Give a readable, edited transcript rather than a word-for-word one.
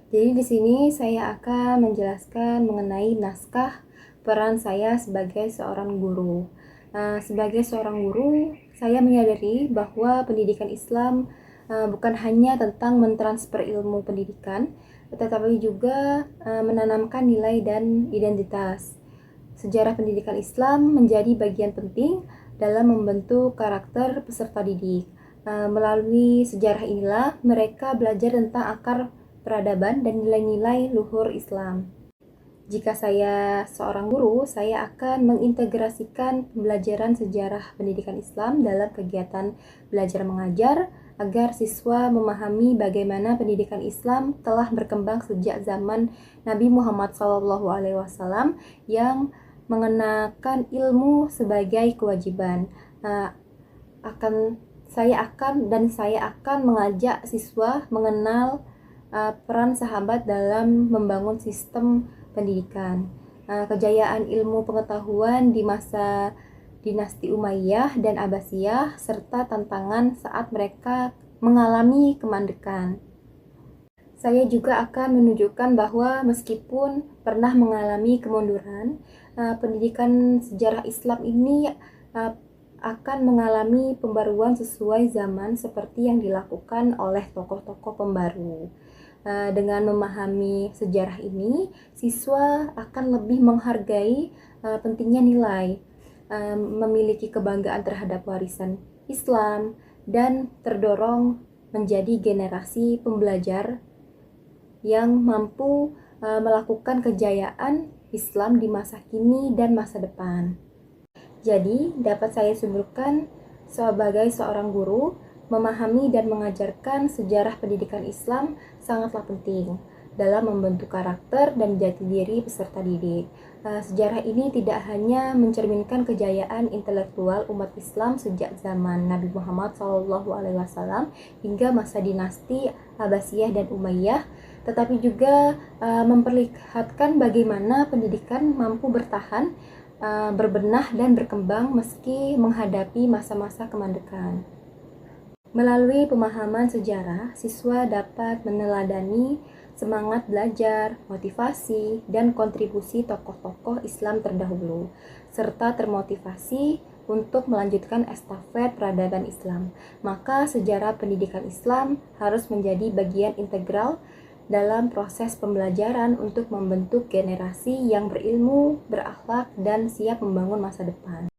Jadi di sini saya akan menjelaskan mengenai naskah peran saya sebagai seorang guru. Sebagai seorang guru, saya menyadari bahwa pendidikan Islam bukan hanya tentang mentransfer ilmu pendidikan, tetapi juga menanamkan nilai dan identitas. Sejarah pendidikan Islam menjadi bagian penting dalam membentuk karakter peserta didik. Melalui sejarah inilah mereka belajar tentang akar peradaban dan nilai-nilai luhur Islam. Jika saya seorang guru, saya akan mengintegrasikan pembelajaran sejarah pendidikan Islam dalam kegiatan belajar mengajar agar siswa memahami bagaimana pendidikan Islam telah berkembang sejak zaman Nabi Muhammad SAW yang mengenakan ilmu sebagai kewajiban. Akan saya akan mengajak siswa mengenal peran sahabat dalam membangun sistem pendidikan, kejayaan ilmu pengetahuan di masa dinasti Umayyah dan Abbasiyah, serta tantangan saat mereka mengalami kemandekan. Saya juga akan menunjukkan bahwa meskipun pernah mengalami kemunduran, pendidikan sejarah Islam ini akan mengalami pembaruan sesuai zaman seperti yang dilakukan oleh tokoh-tokoh pembaru. Dengan memahami sejarah ini, siswa akan lebih menghargai pentingnya nilai, memiliki kebanggaan terhadap warisan Islam, dan terdorong menjadi generasi pembelajar yang mampu melakukan kejayaan Islam di masa kini dan masa depan. Jadi, dapat saya simpulkan sebagai seorang guru, memahami dan mengajarkan sejarah pendidikan Islam sangatlah penting dalam membentuk karakter dan jati diri peserta didik. Sejarah ini tidak hanya mencerminkan kejayaan intelektual umat Islam sejak zaman Nabi Muhammad SAW hingga masa dinasti Abbasiyah dan Umayyah, tetapi juga memperlihatkan bagaimana pendidikan mampu bertahan, berbenah dan berkembang meski menghadapi masa-masa kemandekan. Melalui pemahaman sejarah, siswa dapat meneladani semangat belajar, motivasi, dan kontribusi tokoh-tokoh Islam terdahulu, serta termotivasi untuk melanjutkan estafet peradaban Islam. Maka sejarah pendidikan Islam harus menjadi bagian integral dalam proses pembelajaran untuk membentuk generasi yang berilmu, berakhlak, dan siap membangun masa depan.